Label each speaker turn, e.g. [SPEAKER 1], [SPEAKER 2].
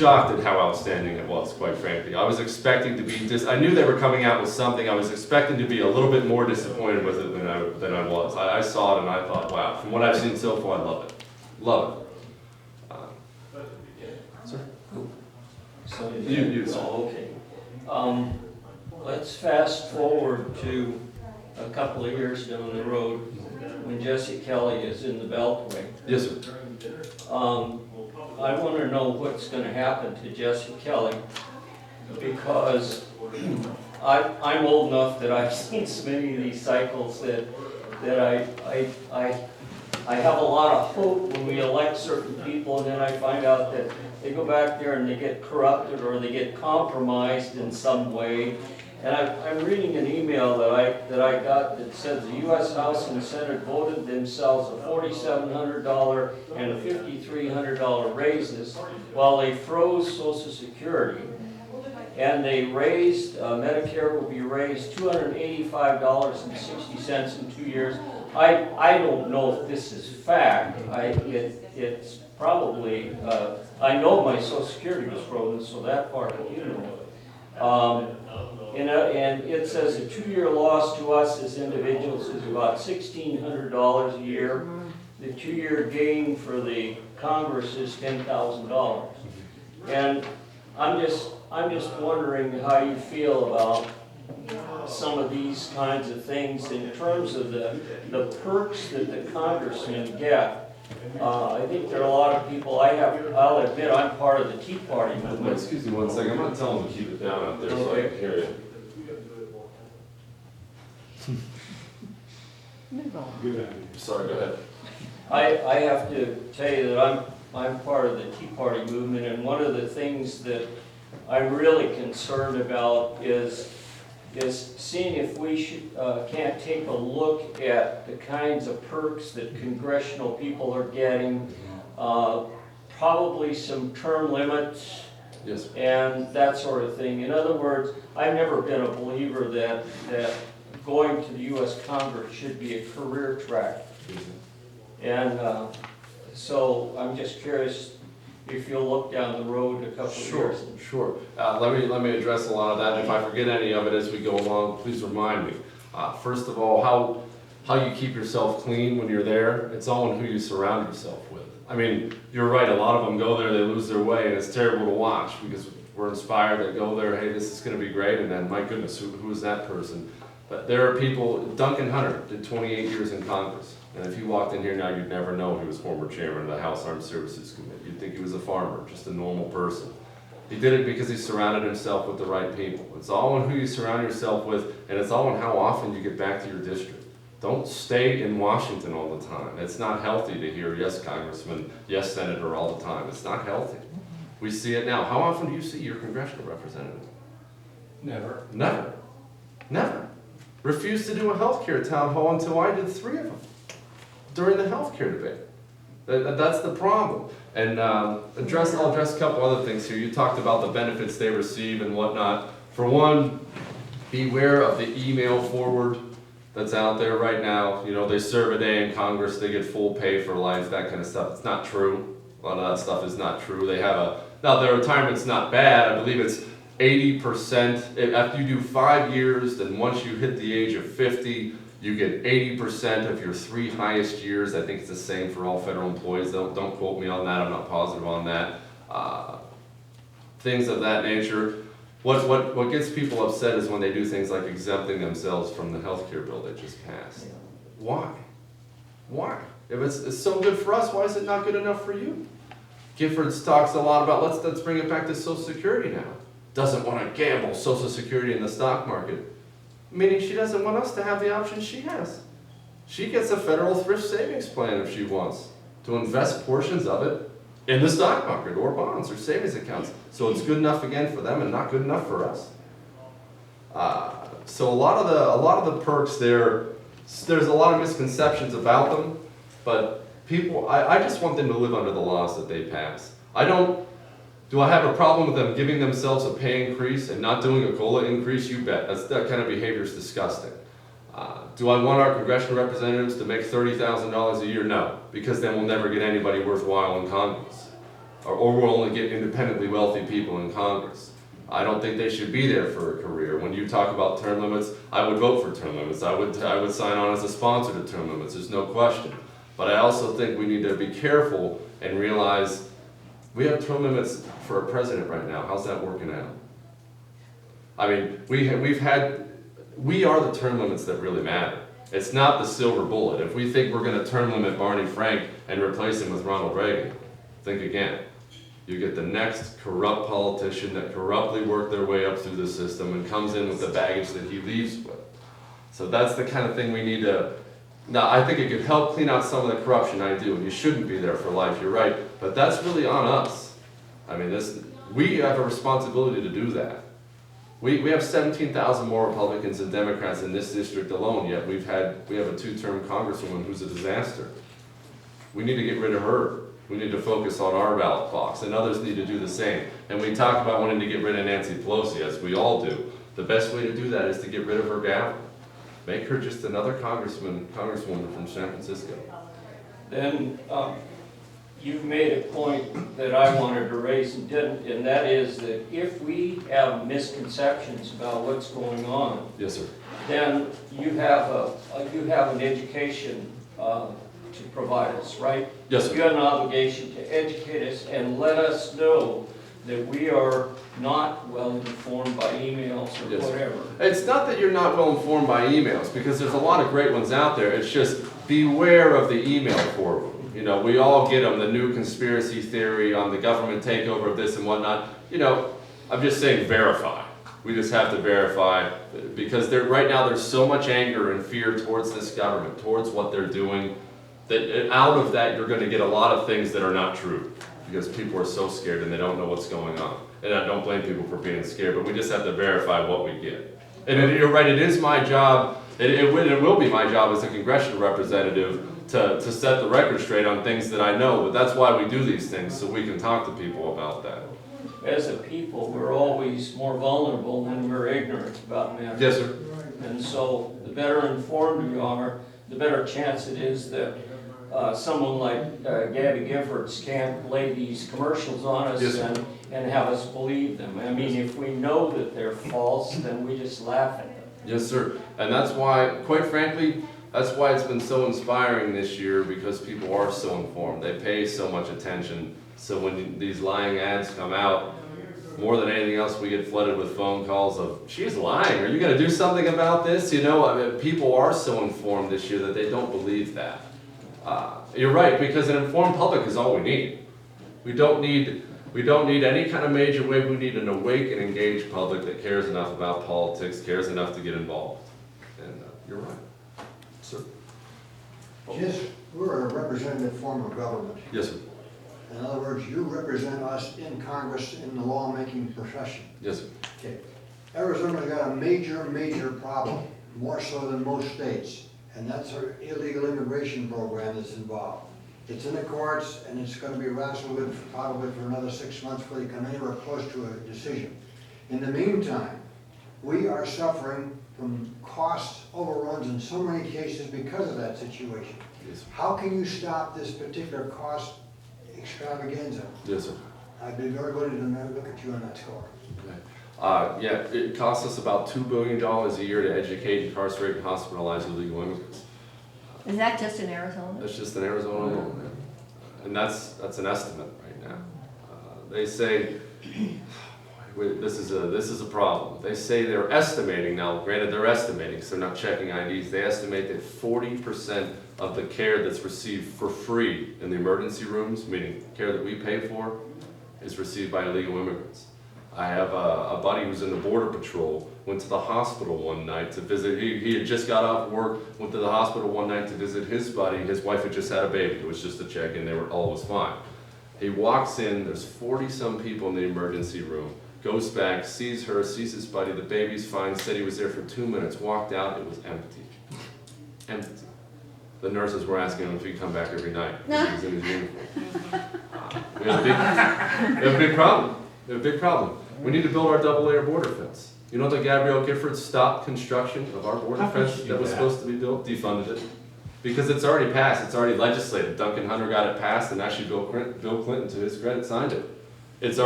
[SPEAKER 1] shocked at how outstanding it was, quite frankly. I was expecting to be I knew they were coming out with something. I was expecting to be a little bit more disappointed with it than I was. I saw it and I thought, wow, from what I've seen so far, I love it. Love it. Sir?
[SPEAKER 2] So
[SPEAKER 1] You.
[SPEAKER 2] Oh, okay. Let's fast forward to a couple of years down the road when Jesse Kelly is in the Beltway.
[SPEAKER 1] Yes, sir.
[SPEAKER 2] I want to know what's going to happen to Jesse Kelly because I'm old enough that I've seen so many of these cycles that I have a lot of hope when we elect certain people, and then I find out that they go back there and they get corrupted or they get compromised in some way. And I'm reading an email that I got that said the U.S. House and Senate voted themselves a $4,700 and a $5,300 raises while they froze Social Security. And they raised, Medicare will be raised $285.60 in 2 years. I don't know if this is fact. It's probably, I know my Social Security was frozen, so that part I do know. And it says a 2-year loss to us as individuals is about $1,600 a year. The 2-year gain for the Congress is $10,000. And I'm just wondering how you feel about some of these kinds of things in terms of the perks that the congressmen get. I think there are a lot of people, I'll admit I'm part of the Tea Party movement.
[SPEAKER 1] Excuse me one second. I'm going to tell them to keep it down out there so I can hear you. Sorry, go ahead.
[SPEAKER 2] I have to tell you that I'm part of the Tea Party movement, and one of the things that I'm really concerned about is seeing if we can't take a look at the kinds of perks that congressional people are getting, probably some term limits.
[SPEAKER 1] Yes, sir.
[SPEAKER 2] And that sort of thing. In other words, I've never been a believer that going to the U.S. Congress should be a career track. And so I'm just curious if you'll look down the road a couple of years.
[SPEAKER 1] Sure. Let me address a lot of that. If I forget any of it as we go along, please remind me. First of all, how you keep yourself clean when you're there, it's all in who you surround yourself with. I mean, you're right, a lot of them go there, they lose their way, and it's terrible to watch because we're inspired, they go there, hey, this is going to be great, and then, my goodness, who is that person? But there are people, Duncan Hunter did 28 years in Congress, and if you walked in here now, you'd never know he was former chairman of the House Armed Services Committee. You'd think he was a farmer, just a normal person. He did it because he surrounded himself with the right people. It's all in who you surround yourself with, and it's all in how often you get back to your district. Don't stay in Washington all the time. It's not healthy to hear yes, Congressman, yes, Senator all the time. It's not healthy. We see it now. How often do you see your congressional representative?
[SPEAKER 3] Never.
[SPEAKER 1] Never. Never. Refused to do a healthcare town hall until I did 3 of them during the healthcare debate. That's the problem. And I'll address a couple other things here. You talked about the benefits they receive and whatnot. For one, beware of the email forward that's out there right now. You know, they serve a day in Congress, they get full pay for life, that kind of stuff. It's not true. A lot of that stuff is not true. They have now their retirement's not bad. I believe it's 80%. After you do 5 years, then once you hit the age of 50, you get 80% of your 3 highest years. I think it's the same for all federal employees. Don't quote me on that. I'm not positive on that. Things of that nature. What gets people upset is when they do things like exempting themselves from the healthcare bill that just passed. Why? Why? If it's so good for us, why is it not good enough for you? Giffords talks a lot about let's bring it back to Social Security now. Doesn't want to gamble Social Security in the stock market. Meaning she doesn't want us to have the option she has. She gets a federal thrift savings plan if she wants to invest portions of it in the stock market or bonds or savings accounts. So it's good enough again for them and not good enough for us. So a lot of the perks there's a lot of misconceptions about them, but people, I just want them to live under the laws that they pass. Do I have a problem with them giving themselves a pay increase and not doing a COLA increase? You bet. That kind of behavior is disgusting. Do I want our congressional representatives to make $30,000 a year? No, because then we'll never get anybody worthwhile in Congress. or we'll only get independently wealthy people in Congress. I don't think they should be there for a career. When you talk about term limits, I would vote for term limits. I would sign on as a sponsor to term limits, there's no question. But I also think we need to be careful and realize we have term limits for a president right now. How's that working out? I mean, we are the term limits that really matter. It's not the silver bullet. If we think we're gonna term limit Barney Frank and replace him with Ronald Reagan, think again. You get the next corrupt politician that corruptly worked their way up through the system and comes in with the baggage that he leaves with. So that's the kind of thing we need to, now I think it could help clean out some of the corruption, I do, and you shouldn't be there for life, you're right, but that's really on us. I mean, we have a responsibility to do that. We have 17,000 more Republicans than Democrats in this district alone, yet we have a two-term congresswoman who's a disaster. We need to get rid of her. We need to focus on our ballot box, and others need to do the same. And we talk about wanting to get rid of Nancy Pelosi, as we all do. The best way to do that is to get rid of her gavel. Make her just another congresswoman from San Francisco.
[SPEAKER 2] Then, you've made a point that I wanted to raise and didn't, and that is that if we have misconceptions about what's going on,
[SPEAKER 1] Yes, sir.
[SPEAKER 2] then you have an education to provide us, right?
[SPEAKER 1] Yes, sir.
[SPEAKER 2] You have an obligation to educate us and let us know that we are not well informed by emails or
[SPEAKER 1] Yes, sir.
[SPEAKER 2] whatever.
[SPEAKER 1] It's not that you're not well informed by emails, because there's a lot of great ones out there. It's just beware of the email forward. You know, we all get them, the new conspiracy theory on the government takeover of this and whatnot. You know, I'm just saying verify. We just have to verify, because right now there's so much anger and fear towards this government, towards what they're doing, that out of that you're going to get a lot of things that are not true, because people are so scared and they don't know what's going on. And I don't blame people for being scared, but we just have to verify what we get. And you're right, it is my job, it will be my job as a congressional representative to set the record straight on things that I know, but that's why we do these things, so we can talk to people about that.
[SPEAKER 2] As a people, we're always more vulnerable when we're ignorant about matters.
[SPEAKER 1] Yes, sir.
[SPEAKER 2] And so the better informed we are, the better chance it is that someone like Gabby Giffords can't lay these commercials on us
[SPEAKER 1] Yes, sir.
[SPEAKER 2] and have us believe them. I mean, if we know that they're false, then we just laugh at them.
[SPEAKER 1] Yes, sir. And that's why, quite frankly, that's why it's been so inspiring this year, because people are so informed. They pay so much attention. So when these lying ads come out, more than anything else, we get flooded with phone calls of, she's lying, are you going to do something about this? You know, I mean, people are so informed this year that they don't believe that. You're right, because an informed public is all we need. We don't need any kind of major wave. We need an awake and engaged public that cares enough about politics, cares enough to get involved. And you're right. Sir?
[SPEAKER 3] Yes, we're a representative form of government.
[SPEAKER 1] Yes, sir.
[SPEAKER 3] In other words, you represent us in Congress in the lawmaking profession.
[SPEAKER 1] Yes, sir.
[SPEAKER 3] Okay. Arizona's got a major, major problem, more so than most states, and that's our illegal immigration program that's involved. It's in the courts, and it's going to be wrestled with probably for another 6 months before they come anywhere close to a decision. In the meantime, we are suffering from cost overruns in so many cases because of that situation.
[SPEAKER 1] Yes, sir.
[SPEAKER 3] How can you stop this particular cost extravaganza?
[SPEAKER 1] Yes, sir.
[SPEAKER 3] I'd be very willing to look at you on that score.
[SPEAKER 1] Okay. Yeah, it costs us about $2 billion a year to educate, incarcerate, and hospitalize illegal immigrants.
[SPEAKER 4] Is that just in Arizona?
[SPEAKER 1] That's just in Arizona alone, man. And that's an estimate right now. They say, this is a problem. They say they're estimating, now granted they're estimating because they're not checking IDs, they estimate that 40% of the care that's received for free in the emergency rooms, meaning care that we pay for, is received by illegal immigrants. I have a buddy who's in the Border Patrol, went to the hospital one night to visit, he had just got off work, went to the hospital one night to visit his buddy. His wife had just had a baby, it was just a check-in, all was fine. He walks in, there's 40-some people in the emergency room, goes back, sees her, sees his buddy, the baby's fine, said he was there for 2 minutes, walked out, it was empty. Empty. The nurses were asking him if he'd come back every night, because he was in his uniform. We have a big problem. We have a big problem. We need to build our double-layer border fence. You know that Gabrielle Giffords stopped construction of our border fence that was supposed to be built, defunded it. Because it's already passed, it's already legislated. Duncan Hunter got it passed, and actually Bill Clinton, to his credit, signed it. It's